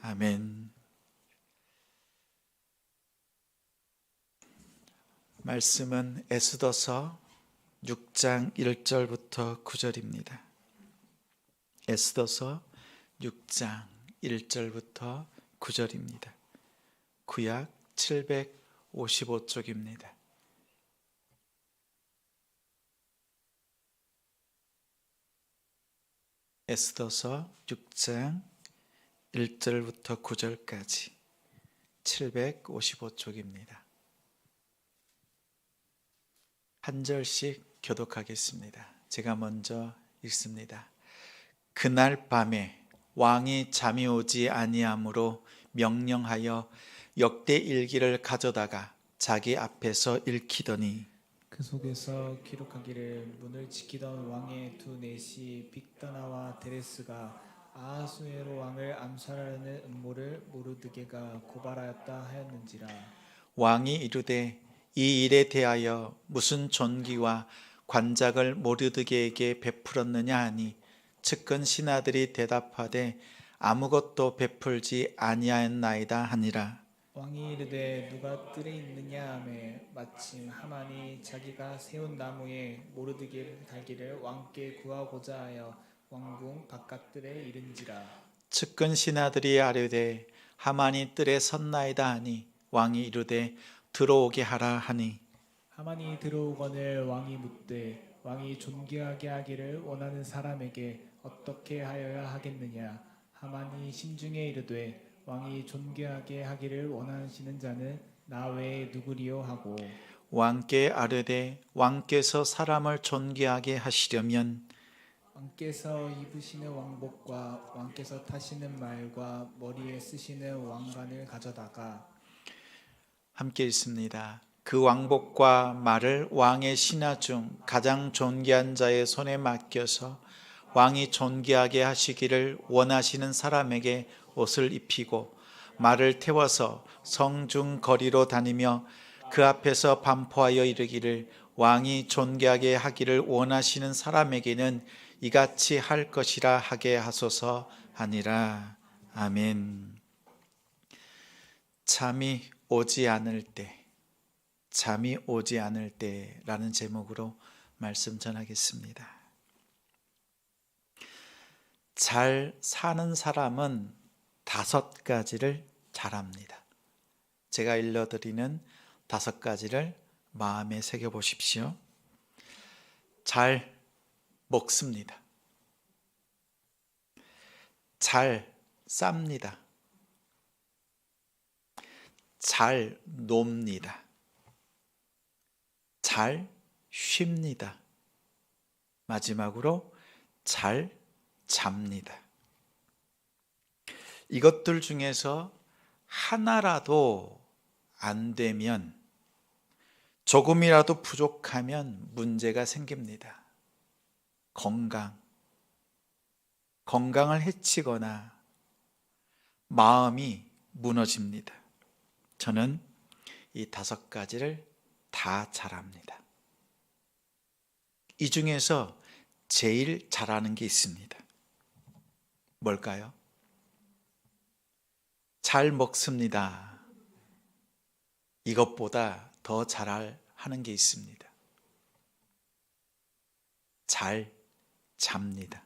아멘. 말씀은 에스더서 6장 1절부터 9절입니다. 에스더서 6장 1절부터 9절입니다. 구약 755쪽입니다. 에스더서 6장 1절부터 9절까지 755쪽입니다. 한 절씩 교독하겠습니다. 제가 먼저 읽습니다. 그날 밤에 왕이 잠이 오지 아니하므로 명령하여 역대 일기를 가져다가 자기 앞에서 읽히더니 그 속에서 기록하기를 문을 지키던 왕의 두 내시 빅다나와 데레스가 아하수에로 왕을 암살하는 음모를 모르드게가 고발하였다 하였는지라. 왕이 이르되 이 일에 대하여 무슨 존귀와 관작을 모르드게에게 베풀었느냐 하니 측근 신하들이 대답하되 아무것도 베풀지 아니하였나이다 하니라. 왕이 이르되 누가 뜰에 있느냐 하매 마침 하만이 자기가 세운 나무에 모르드게 달기를 왕께 구하고자 하여 왕궁 바깥뜰에 이른지라. 측근 신하들이 아뢰되 하만이 뜰에 섰나이다 하니 왕이 이르되 들어오게 하라 하니 하만이 들어오거늘 왕이 묻되 왕이 존귀하게 하기를 원하는 사람에게 어떻게 하여야 하겠느냐. 하만이 심중에 이르되 왕이 존귀하게 하기를 원하시는 자는 나 외에 누구리요 하고 왕께 아뢰되 왕께서 사람을 존귀하게 하시려면 왕께서 입으시는 왕복과 왕께서 타시는 말과 머리에 쓰시는 왕관을 가져다가 함께 읽습니다. 그 왕복과 말을 왕의 신하 중 가장 존귀한 자의 손에 맡겨서 왕이 존귀하게 하시기를 원하시는 사람에게 옷을 입히고 말을 태워서 성중 거리로 다니며 그 앞에서 반포하여 이르기를 왕이 존귀하게 하기를 원하시는 사람에게는 이같이 할 것이라 하게 하소서 하니라. 아멘. 잠이 오지 않을 때, 잠이 오지 않을 때라는 제목으로 말씀 전하겠습니다. 잘 사는 사람은 5가지를 잘합니다. 제가 일러드리는 5가지를 마음에 새겨보십시오. 잘 먹습니다. 잘 쌉니다. 잘 놉니다. 잘 쉽니다. 마지막으로 잘 잡니다. 이것들 중에서 하나라도 안 되면, 조금이라도 부족하면 문제가 생깁니다. 건강을 해치거나 마음이 무너집니다. 저는 이 5가지를 다 잘합니다. 이 중에서 제일 잘하는 게 있습니다. 뭘까요? 잘 먹습니다. 이것보다 더 잘하는 게 있습니다. 잘 잡니다.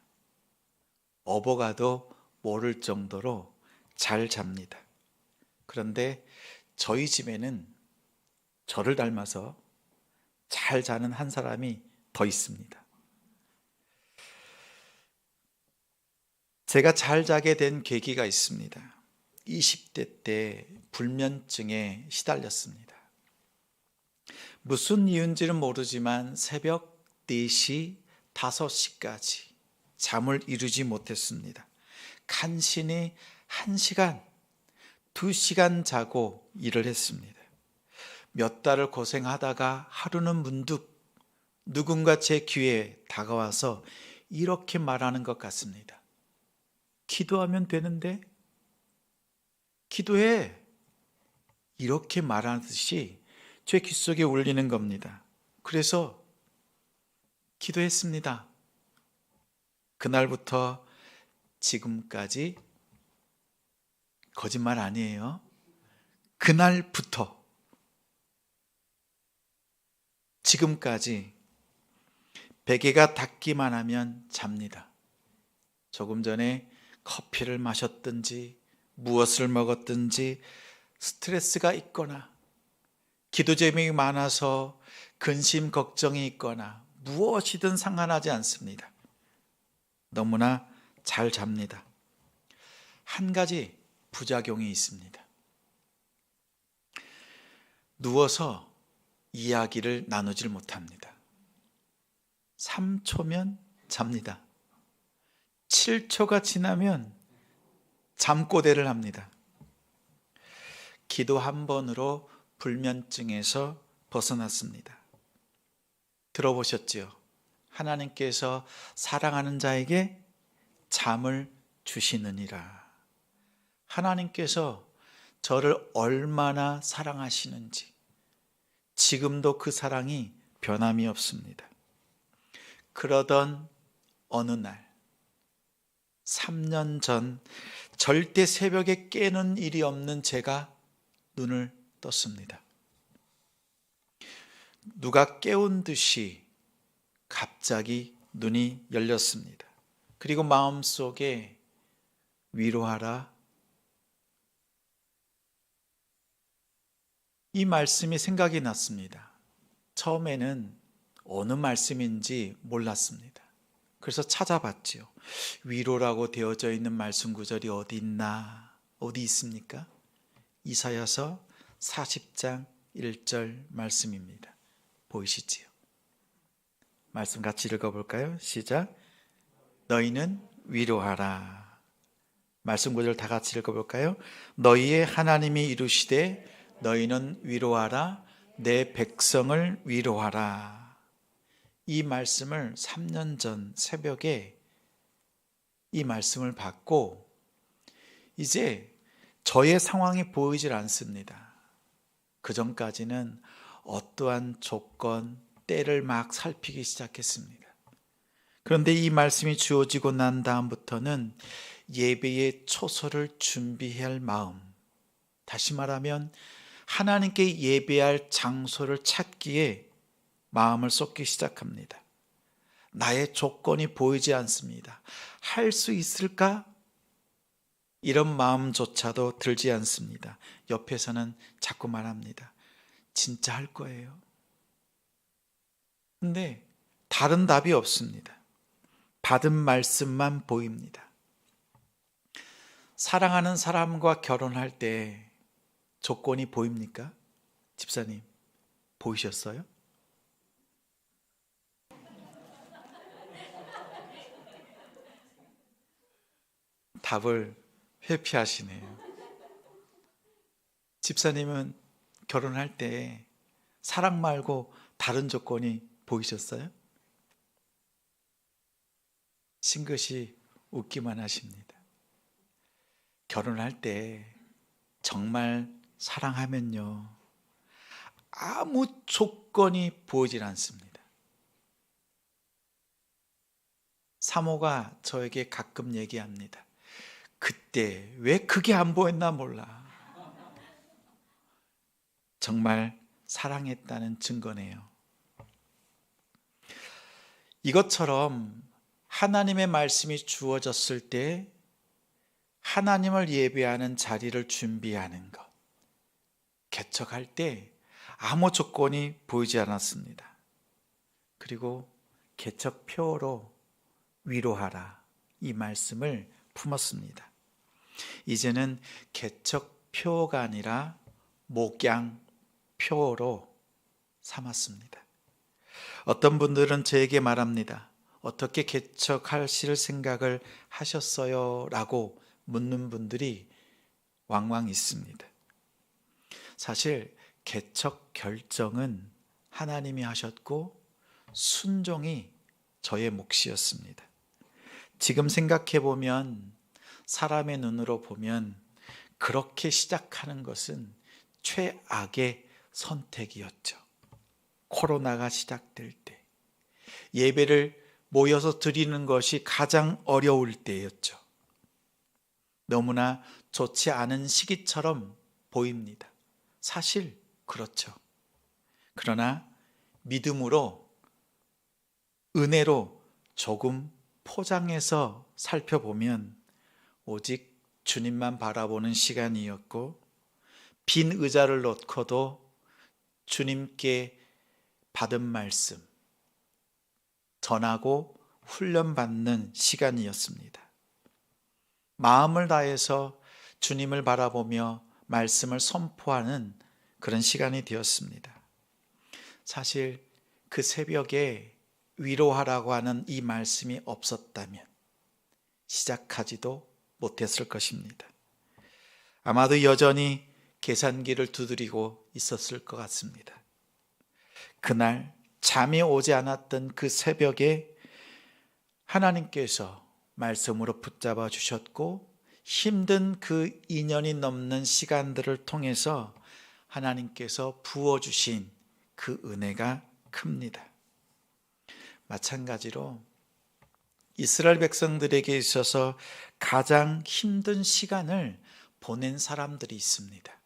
업어가도 모를 정도로 잘 잡니다. 그런데 저희 집에는 저를 닮아서 잘 자는 한 사람이 더 있습니다. 제가 잘 자게 된 계기가 있습니다. 20대 때 불면증에 시달렸습니다. 무슨 이유인지는 모르지만 새벽 4시, 5시까지 잠을 이루지 못했습니다. 간신히 1시간, 2시간 자고 일을 했습니다. 몇 달을 고생하다가 하루는 문득 누군가 제 귀에 다가와서 이렇게 말하는 것 같습니다. 기도하면 되는데? 기도해! 이렇게 말하듯이 제 귓속에 울리는 겁니다. 그래서 기도했습니다. 그날부터 지금까지 거짓말 아니에요. 그날부터 지금까지 베개가 닿기만 하면 잡니다. 조금 전에 커피를 마셨든지 무엇을 먹었든지 스트레스가 있거나 기도 제목이 많아서 근심 걱정이 있거나 무엇이든 상관하지 않습니다. 너무나 잘 잡니다. 한 가지 부작용이 있습니다. 누워서 이야기를 나누질 못합니다. 3초면 잡니다. 7초가 지나면 잠꼬대를 합니다. 기도 한 번으로 불면증에서 벗어났습니다. 들어보셨지요? 하나님께서 사랑하는 자에게 잠을 주시느니라. 하나님께서 저를 얼마나 사랑하시는지 지금도 그 사랑이 변함이 없습니다. 그러던 어느 날 3년 전 절대 새벽에 깨는 일이 없는 제가 눈을 떴습니다. 누가 깨운 듯이 갑자기 눈이 열렸습니다. 그리고 마음속에 위로하라, 이 말씀이 생각이 났습니다. 처음에는 어느 말씀인지 몰랐습니다. 그래서 찾아봤지요. 위로라고 되어져 있는 말씀 구절이 어디 있나? 어디 있습니까? 이사야서 40장 1절 말씀입니다. 보이시지요? 말씀 같이 읽어볼까요? 시작. 너희는 위로하라. 말씀 구절 다 같이 읽어볼까요? 너희의 하나님이 이루시되 너희는 위로하라. 내 백성을 위로하라. 이 말씀을 3년 전 새벽에 이 말씀을 받고 이제 저의 상황이 보이질 않습니다. 그 전까지는 어떠한 조건, 때를 막 살피기 시작했습니다. 그런데 이 말씀이 주어지고 난 다음부터는 예배의 초소를 준비해야 할 마음, 다시 말하면 하나님께 예배할 장소를 찾기에 마음을 쏟기 시작합니다. 나의 조건이 보이지 않습니다. 할 수 있을까? 이런 마음조차도 들지 않습니다. 옆에서는 자꾸 말합니다. 진짜 할 거예요. 근데 다른 답이 없습니다. 받은 말씀만 보입니다. 사랑하는 사람과 결혼할 때 조건이 보입니까? 집사님, 보이셨어요? 답을 회피하시네요. 집사님은 결혼할 때 사랑 말고 다른 조건이 보이셨어요? 싱긋이 웃기만 하십니다. 결혼할 때 정말 사랑하면요, 아무 조건이 보이질 않습니다. 사모가 저에게 가끔 얘기합니다. 그때 왜 그게 안 보였나 몰라. 정말 사랑했다는 증거네요. 이것처럼 하나님의 말씀이 주어졌을 때 하나님을 예배하는 자리를 준비하는 것, 개척할 때 아무 조건이 보이지 않았습니다. 그리고 개척표로 위로하라, 이 말씀을 품었습니다. 이제는 개척표가 아니라 목양표로 삼았습니다. 어떤 분들은 저에게 말합니다. 어떻게 개척하실 생각을 하셨어요? 라고 묻는 분들이 왕왕 있습니다. 사실 개척 결정은 하나님이 하셨고 순종이 저의 몫이었습니다. 지금 생각해 보면, 사람의 눈으로 보면 그렇게 시작하는 것은 최악의 선택이었죠. 코로나가 시작될 때 예배를 모여서 드리는 것이 가장 어려울 때였죠. 너무나 좋지 않은 시기처럼 보입니다. 사실 그렇죠. 그러나 믿음으로, 은혜로 조금 포장해서 살펴보면 오직 주님만 바라보는 시간이었고, 빈 의자를 놓고도 주님께 받은 말씀 전하고 훈련받는 시간이었습니다. 마음을 다해서 주님을 바라보며 말씀을 선포하는 그런 시간이 되었습니다. 사실 그 새벽에 위로하라고 하는 이 말씀이 없었다면 시작하지도 못했을 것입니다. 아마도 여전히 계산기를 두드리고 있었을 것 같습니다. 그날 잠이 오지 않았던 그 새벽에 하나님께서 말씀으로 붙잡아 주셨고, 힘든 그 2년이 넘는 시간들을 통해서 하나님께서 부어주신 그 은혜가 큽니다. 마찬가지로 이스라엘 백성들에게 있어서 가장 힘든 시간을 보낸 사람들이 있습니다.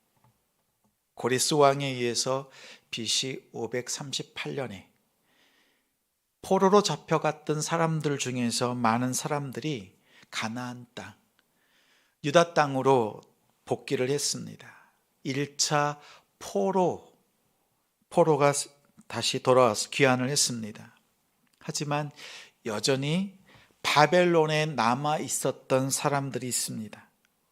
고레스 왕에 의해서 BC 538년에 포로로 잡혀갔던 사람들 중에서 많은 사람들이 가나안 땅, 유다 땅으로 복귀를 했습니다. 1차 포로가 다시 돌아와서 귀환을 했습니다. 하지만 여전히 바벨론에 남아 있었던 사람들이 있습니다.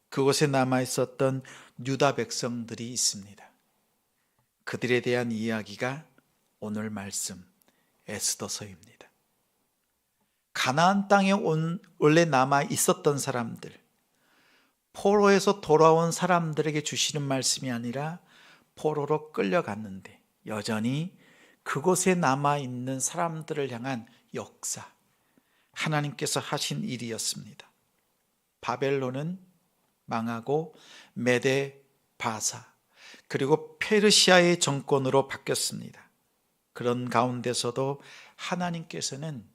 그곳에 남아 있었던 유다 백성들이 있습니다. 그들에 대한 이야기가 오늘 말씀 에스더서입니다. 가나안 땅에 원래 남아 있었던 사람들, 포로에서 돌아온 사람들에게 주시는 말씀이 아니라 포로로 끌려갔는데 여전히 그곳에 남아 있는 사람들을 향한 역사, 하나님께서 하신 일이었습니다. 바벨론은 망하고 메데 바사, 그리고 페르시아의 정권으로 바뀌었습니다. 그런 가운데서도 하나님께서는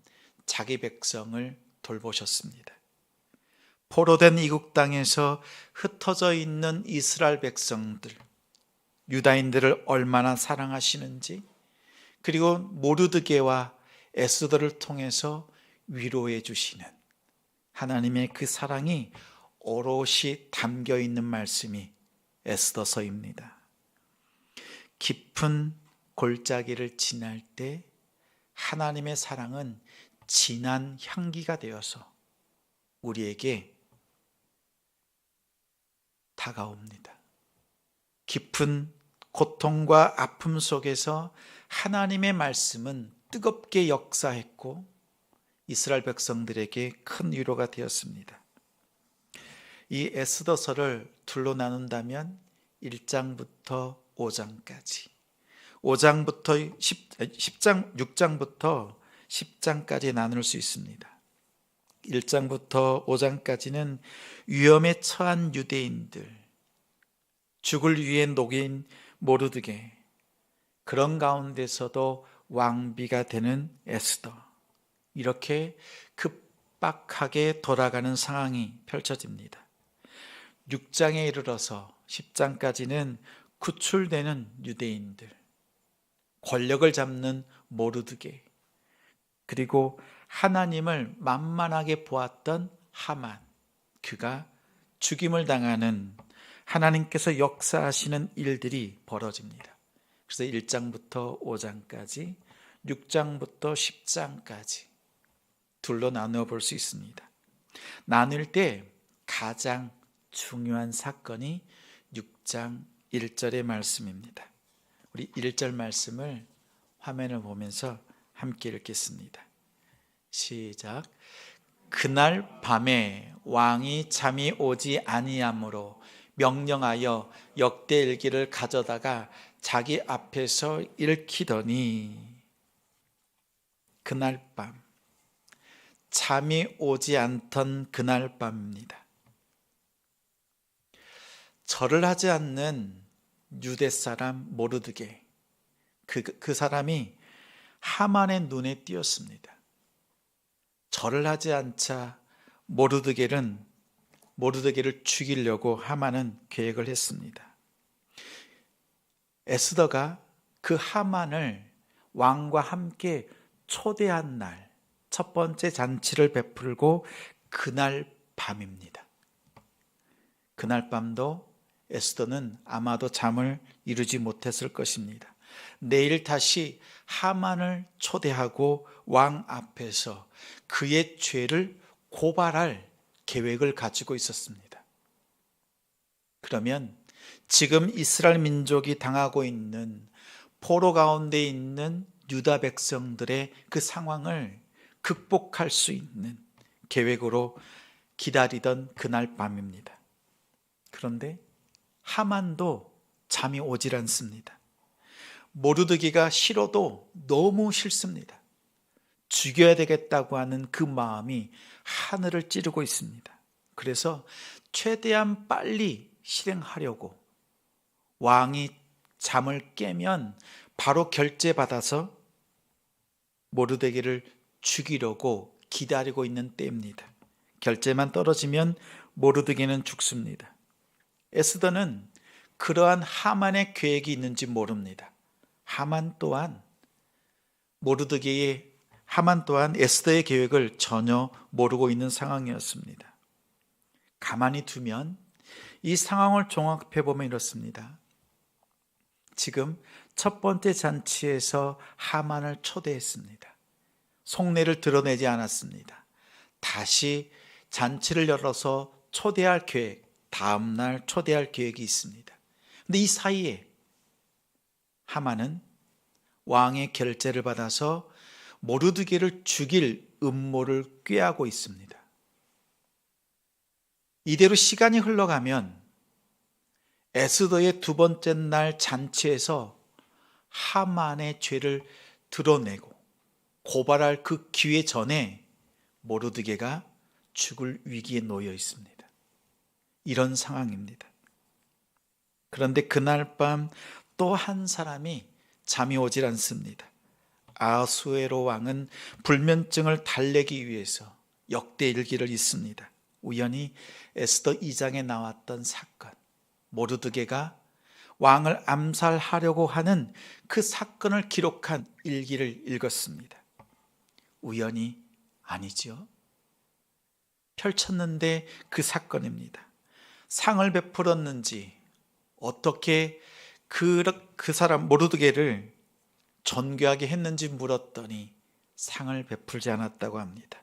자기 백성을 돌보셨습니다. 포로된 이국 땅에서 흩어져 있는 이스라엘 백성들, 유다인들을 얼마나 사랑하시는지, 그리고 모르드게와 에스더를 통해서 위로해 주시는 하나님의 그 사랑이 오롯이 담겨 있는 말씀이 에스더서입니다. 깊은 골짜기를 지날 때 하나님의 사랑은 진한 향기가 되어서 우리에게 다가옵니다. 깊은 고통과 아픔 속에서 하나님의 말씀은 뜨겁게 역사했고 이스라엘 백성들에게 큰 위로가 되었습니다. 이 에스더서를 둘로 나눈다면 1장부터 5장까지, 6장부터 10장까지 나눌 수 있습니다. 1장부터 5장까지는 위험에 처한 유대인들, 죽을 위에 녹인 모르드게, 그런 가운데서도 왕비가 되는 에스더, 이렇게 급박하게 돌아가는 상황이 펼쳐집니다. 6장에 이르러서 10장까지는 구출되는 유대인들, 권력을 잡는 모르드게, 그리고 하나님을 만만하게 보았던 하만, 그가 죽임을 당하는, 하나님께서 역사하시는 일들이 벌어집니다. 그래서 1장부터 5장까지, 6장부터 10장까지 둘로 나누어 볼 수 있습니다. 나눌 때 가장 중요한 사건이 6장 1절의 말씀입니다. 우리 1절 말씀을 화면을 보면서 함께 읽겠습니다. 시작. 그날 밤에 왕이 잠이 오지 아니하므로 명령하여 역대일기를 가져다가 자기 앞에서 읽히더니, 그날 밤, 잠이 오지 않던 그날 밤입니다. 절을 하지 않는 유대 사람 모르드게, 그 사람이 하만의 눈에 띄었습니다. 절을 하지 않자 모르드게는 모르드게를 죽이려고 하만은 계획을 했습니다. 에스더가 그 하만을 왕과 함께 초대한 날, 첫 번째 잔치를 베풀고 그날 밤입니다. 그날 밤도 에스더는 아마도 잠을 이루지 못했을 것입니다. 내일 다시 하만을 초대하고 왕 앞에서 그의 죄를 고발할 계획을 가지고 있었습니다. 그러면 지금 이스라엘 민족이 당하고 있는 포로 가운데 있는 유다 백성들의 그 상황을 극복할 수 있는 계획으로 기다리던 그날 밤입니다. 그런데 하만도 잠이 오질 않습니다. 모르드게가 싫어도 너무 싫습니다. 죽여야 되겠다고 하는 그 마음이 하늘을 찌르고 있습니다. 그래서 최대한 빨리 실행하려고 왕이 잠을 깨면 바로 결제받아서 모르드게를 죽이려고 기다리고 있는 때입니다. 결제만 떨어지면 모르드게는 죽습니다. 에스더는 그러한 하만의 계획이 있는지 모릅니다. 하만 또한 에스더의 계획을 전혀 모르고 있는 상황이었습니다. 가만히 두면 이 상황을 종합해 보면 이렇습니다. 지금 첫 번째 잔치에서 하만을 초대했습니다. 속내를 드러내지 않았습니다. 다시 잔치를 열어서 초대할 계획, 다음날 초대할 계획이 있습니다. 그런데 이 사이에 하만은 왕의 결제를 받아서 모르드게를 죽일 음모를 꾀하고 있습니다. 이대로 시간이 흘러가면 에스더의 두 번째 날 잔치에서 하만의 죄를 드러내고 고발할 그 기회 전에 모르드게가 죽을 위기에 놓여 있습니다. 이런 상황입니다. 그런데 그날 밤 또 한 사람이 잠이 오질 않습니다. 아수에로 왕은 불면증을 달래기 위해서 역대 일기를 읽습니다. 우연히 에스더 2장에 나왔던 사건, 모르드게가 왕을 암살하려고 하는 그 사건을 기록한 일기를 읽었습니다. 우연이 아니죠. 펼쳤는데 그 사건입니다. 상을 베풀었는지 어떻게 그 사람 모르드게를 존귀하게 했는지 물었더니 상을 베풀지 않았다고 합니다.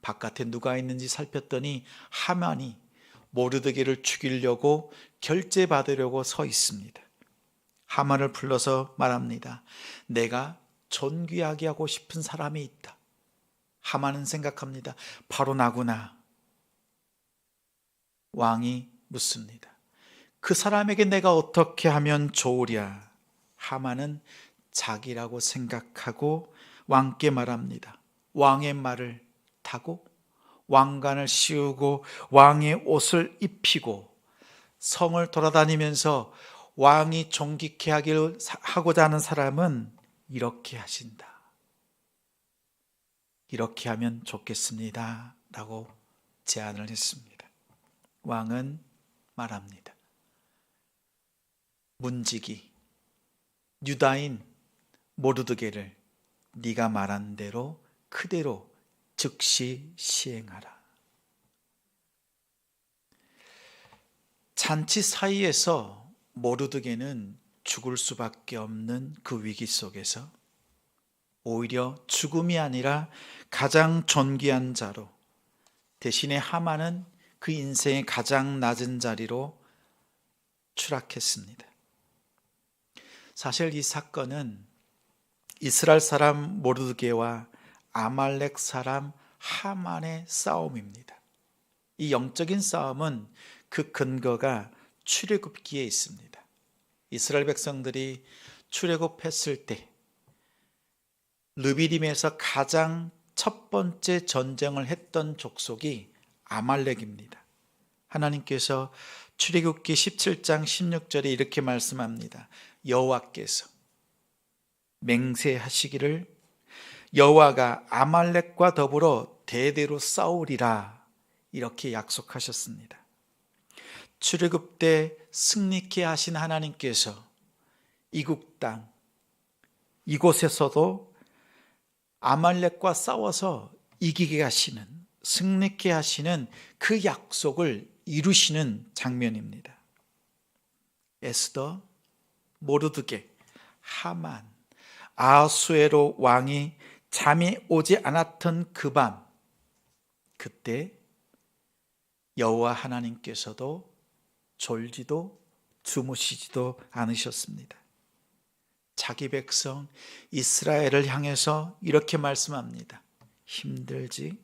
바깥에 누가 있는지 살폈더니 하만이 모르드게를 죽이려고 결제받으려고 서 있습니다. 하만을 불러서 말합니다. 내가 존귀하게 하고 싶은 사람이 있다. 하만은 생각합니다. 바로 나구나. 왕이 묻습니다. 그 사람에게 내가 어떻게 하면 좋으랴? 하만은 자기라고 생각하고 왕께 말합니다. 왕의 말을 타고 왕관을 씌우고 왕의 옷을 입히고 성을 돌아다니면서 왕이 존귀케 하고자 하는 사람은 이렇게 하신다. 이렇게 하면 좋겠습니다. 라고 제안을 했습니다. 왕은 말합니다. 문지기 유다인 모르드게를 네가 말한 대로 그대로 즉시 시행하라. 잔치 사이에서 모르드게는 죽을 수밖에 없는 그 위기 속에서 오히려 죽음이 아니라 가장 존귀한 자로, 대신에 하만은 그 인생의 가장 낮은 자리로 추락했습니다. 사실 이 사건은 이스라엘 사람 모르드게와 아말렉 사람 하만의 싸움입니다. 이 영적인 싸움은 그 근거가 출애굽기에 있습니다. 이스라엘 백성들이 출애굽했을 때 르비딤에서 가장 첫 번째 전쟁을 했던 족속이 아말렉입니다. 하나님께서 출애굽기 17장 16절에 이렇게 말씀합니다. 여호와께서 맹세하시기를 여호와가 아말렉과 더불어 대대로 싸우리라 이렇게 약속하셨습니다. 출애굽 때 승리케 하신 하나님께서 이국 땅 이곳에서도 아말렉과 싸워서 이기게 하시는, 승리케 하시는 그 약속을 이루시는 장면입니다. 에스더, 모르드게, 하만, 아하수에로 왕이 잠이 오지 않았던 그 밤, 그때 여호와 하나님께서도 졸지도 주무시지도 않으셨습니다. 자기 백성 이스라엘을 향해서 이렇게 말씀합니다. 힘들지?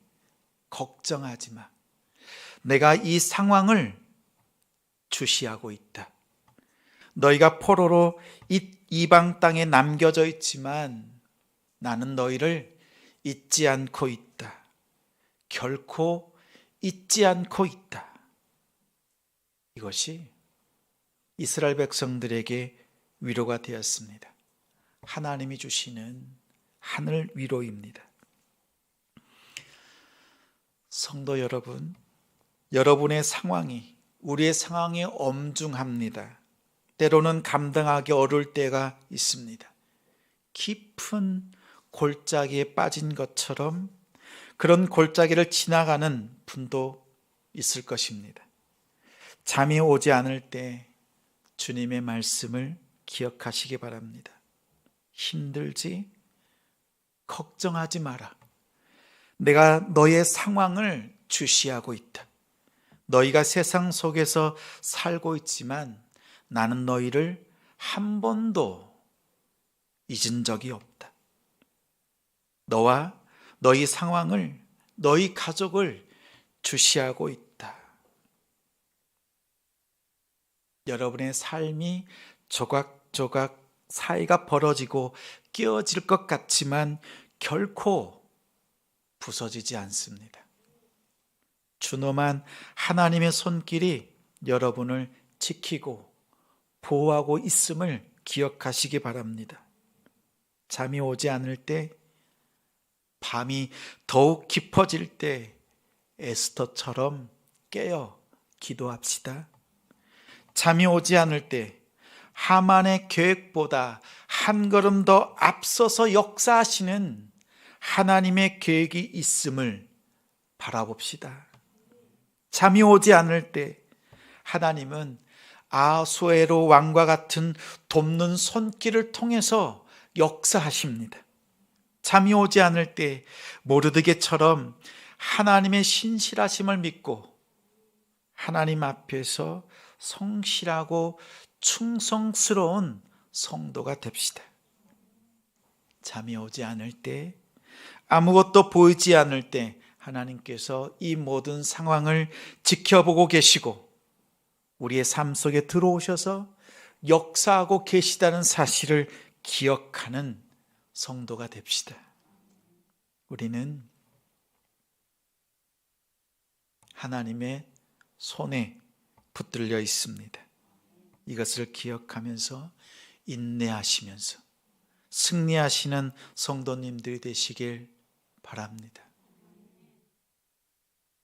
걱정하지 마. 내가 이 상황을 주시하고 있다. 너희가 포로로 이방 땅에 남겨져 있지만 나는 너희를 잊지 않고 있다. 결코 잊지 않고 있다. 이것이 이스라엘 백성들에게 위로가 되었습니다. 하나님이 주시는 하늘 위로입니다. 성도 여러분, 여러분의 상황이, 우리의 상황이 엄중합니다. 때로는 감당하기 어려울 때가 있습니다. 깊은 골짜기에 빠진 것처럼 그런 골짜기를 지나가는 분도 있을 것입니다. 잠이 오지 않을 때 주님의 말씀을 기억하시기 바랍니다. 힘들지? 걱정하지 마라. 내가 너의 상황을 주시하고 있다. 너희가 세상 속에서 살고 있지만 나는 너희를 한 번도 잊은 적이 없다. 너와 너희 상황을, 너희 가족을 주시하고 있다. 여러분의 삶이 조각조각 사이가 벌어지고 깨어질 것 같지만 결코 부서지지 않습니다. 준엄한 하나님의 손길이 여러분을 지키고 보호하고 있음을 기억하시기 바랍니다. 잠이 오지 않을 때, 밤이 더욱 깊어질 때 에스더처럼 깨어 기도합시다. 잠이 오지 않을 때 하만의 계획보다 한 걸음 더 앞서서 역사하시는 하나님의 계획이 있음을 바라봅시다. 잠이 오지 않을 때 하나님은 아하수에로 왕과 같은 돕는 손길을 통해서 역사하십니다. 잠이 오지 않을 때 모르드게처럼 하나님의 신실하심을 믿고 하나님 앞에서 성실하고 충성스러운 성도가 됩시다. 잠이 오지 않을 때, 아무것도 보이지 않을 때 하나님께서 이 모든 상황을 지켜보고 계시고 우리의 삶 속에 들어오셔서 역사하고 계시다는 사실을 기억하는 성도가 됩시다. 우리는 하나님의 손에 붙들려 있습니다. 이것을 기억하면서 인내하시면서 승리하시는 성도님들이 되시길 바랍니다.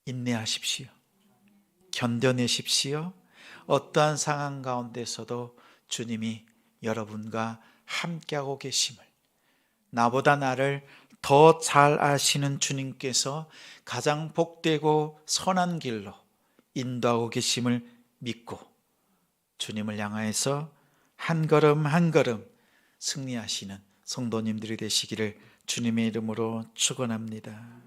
인내하십시오. 견뎌내십시오. 어떠한 상황 가운데서도 주님이 여러분과 함께하고 계심을, 나보다 나를 더 잘 아시는 주님께서 가장 복되고 선한 길로 인도하고 계심을 믿고 주님을 향하여서 한 걸음 한 걸음 승리하시는 성도님들이 되시기를 주님의 이름으로 축원합니다.